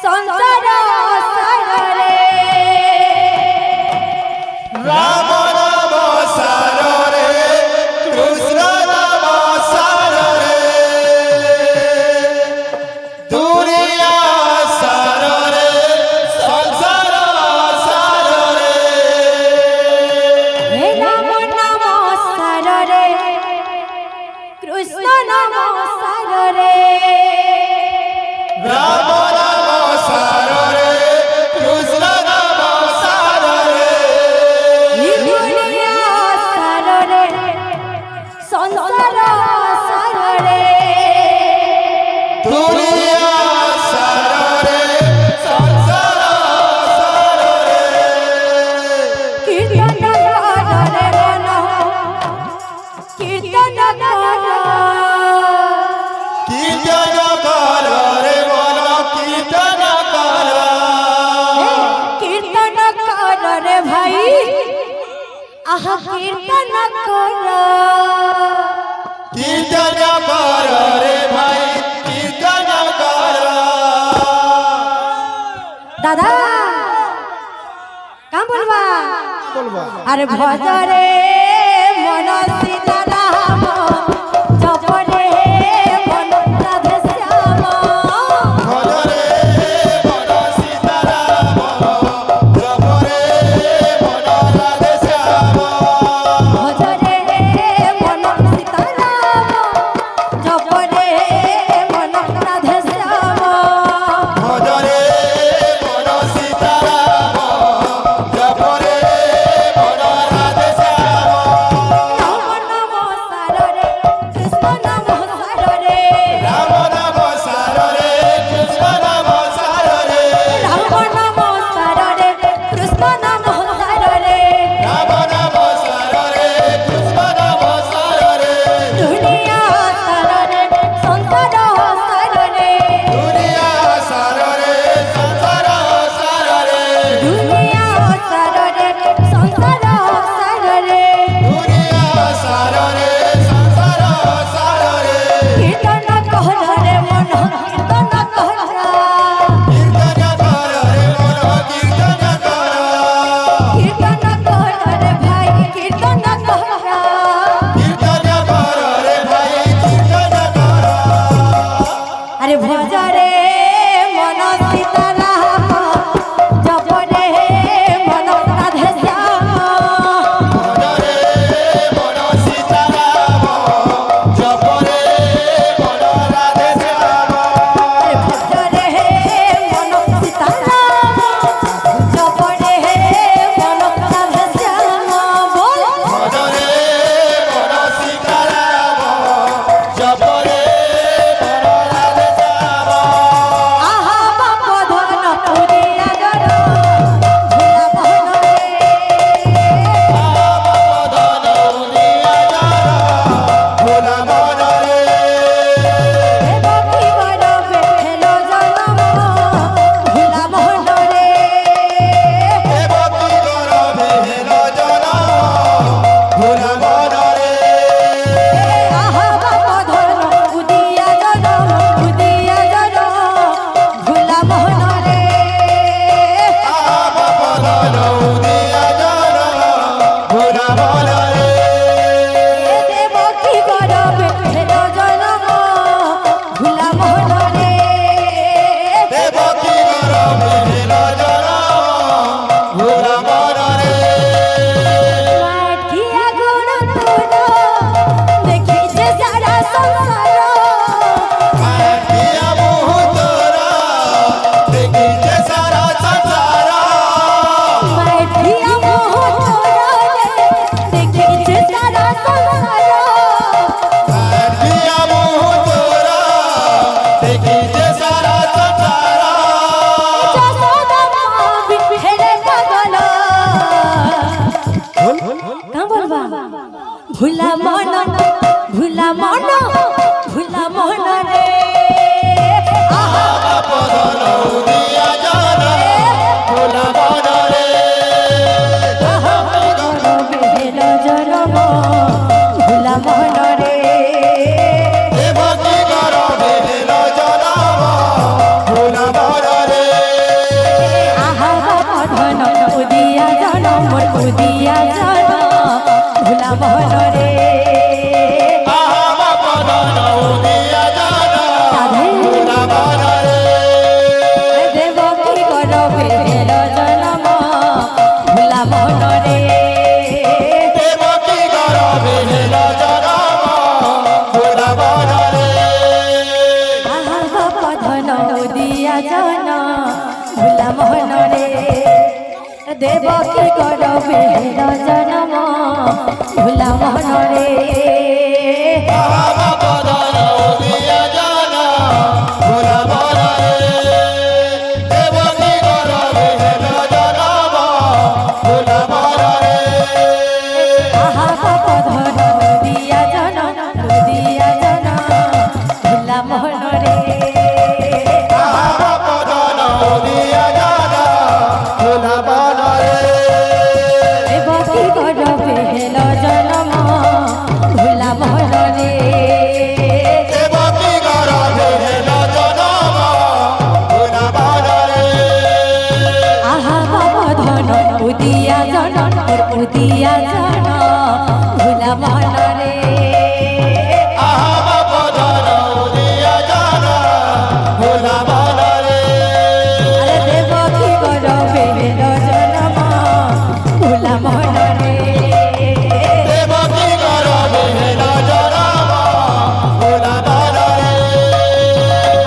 संसार सारे राम नाम सार रे कृष्ण नाम सार रे दुनिया सार रे संसार सार रे हे राम नाम सारे कृष्ण नाम सारे राम नाम सार रे कृष्ण नाम सार रे दुनिया सारे संसार सारे दुनिया सार रे संसार सार रे कीर्तन करे मन कीर्तन कर कीर्तन कर रे मन कीर्तन कर कीर्तन कर रे भाई आहा कीर्तन कर कीर्तन कर रे भाई कीर्तन कर दादा का बोलबा अरे भजरे मन सीताराम जप रे मन राधे श्याम भज रे मन सीताराम जप रे मन राधे श्याम भजरे मन सीताराम जप रे मन राधे श्याम भज रे मन सीताराम जप रे मन राधे श्याम राम नाम सार ভোলা মহনরে দেবকী গর্ভে জন্ম ভোলা মহনরে মহাবদন উদিয়া জানা ভোলা মহনরে দেবকী গর্ভে জন্ম ভোলা মহনরে আহা বাপধন দিয়া জন ভোলা মহনরে মহাবদন উদিয়া জানা ভোলা মহনরে দেবকী গর্ভে জন্ম ভোলা মহনরে দেবকী গর্ভে জন্ম ভোলা মহনরে আহা বাপধন উদিয়া জন ভোলা মহনরে মহাবদন উদিয়া জানা ভোলা মহনরে আরে দেবকী গর্ভে জন্ম ভোলা মহনরে দেবকী গর্ভে জন্ম ভোলা মহনরে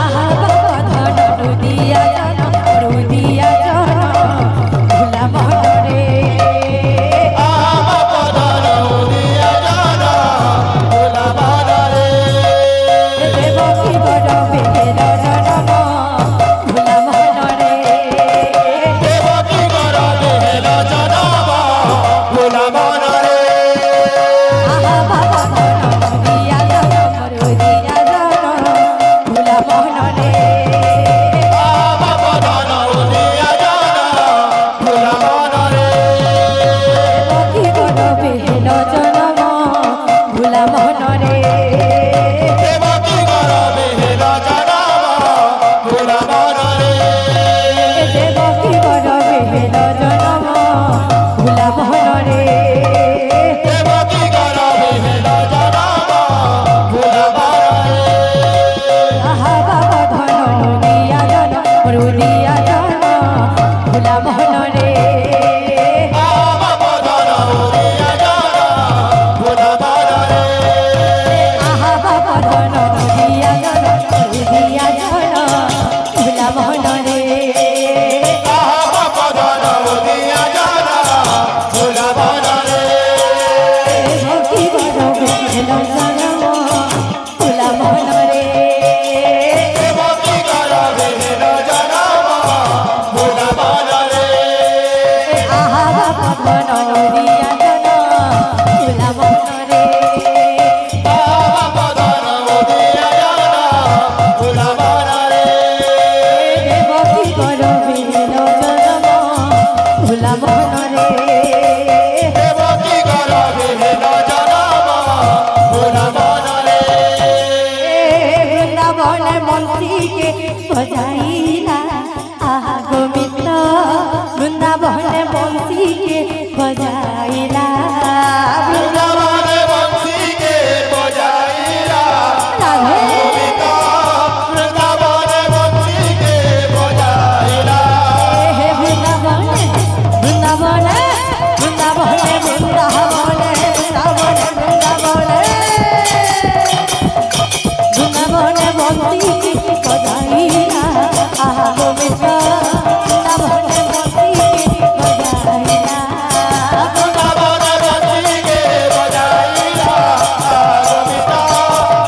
আহা বাপধন উদিয়া জন ভোলা মহনরে মহাবদন উদিয়া জানা ভোলা মহনরে দেবকী গর্ভে জন্ম ভোলা মহনরে দেবকী গর্ভে জন্ম ভোলা মহনরে আহা বাপধন উদিয়া জন ভোলা মহনরে মহাবদন উদিয়া জানা ভোলা মহনরে দেবকী গর্ভে জন্ম ভোলা মহনরে দেবকী গর্ভে জন্ম ভোলা মহনরে দেবকী গর্ভে জন্ম ভোলা মহনরে দেবকী গর্ভে জন্ম ভোলা মহনরে আহা বাপধন উদিয়া জন ভোলা মহনরে মহাবদন উদিয়া জানা ভোলা মহনরে আহা বাপধন উদিয়া জন ভোলা মহনরে মহাবদন উদিয়া জানা ভোলা মহনরে দেবকী গর্ভে জন্ম ভোলা মহনরে দেবকী গর্ভে জন্ম ভোলা মহনরে আহা বাপধন উদিয়া জন ভোলা মহনরে মহাবদন উদিয়া জানা ভোলা মহনরে দেবকী গর্ভে জন্ম ভোলা মহনরে দেবকী গর্ভে জন্ম ভোলা মহনরে বৃন্দাবনে বংশীকে বজাইলা আহা গোবিন্দ বৃন্দাবনে বংশীকে বজাইলা বৃন্দাবনে বংশীকে বজাইলা রাধে বৃন্দাবনে বংশীকে বজাইলা হে বৃন্দাবনে বৃন্দাবনে বৃন্দাবনে বৃন্দাবনে বৃন্দাবনে বৃন্দাবনে বংশীকে বজাইলা আহা গোবিন্দ বৃন্দাবনে বংশীকে বজাইলা বৃন্দাবনে বংশীকে বজাইলা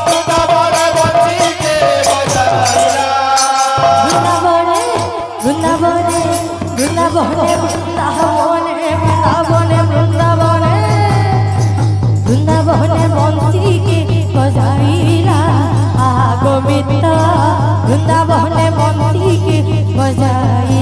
বৃন্দাবনে বংশীকে বজাইলা বৃন্দাবনে বৃন্দাবনে বৃন্দাবনে বৃন্দাবনে বৃন্দাবনে বৃন্দাবনে বংশীকে বজাইলা আহা গোবিন্দ বৃন্দাবনে বংশীকে বজাইলা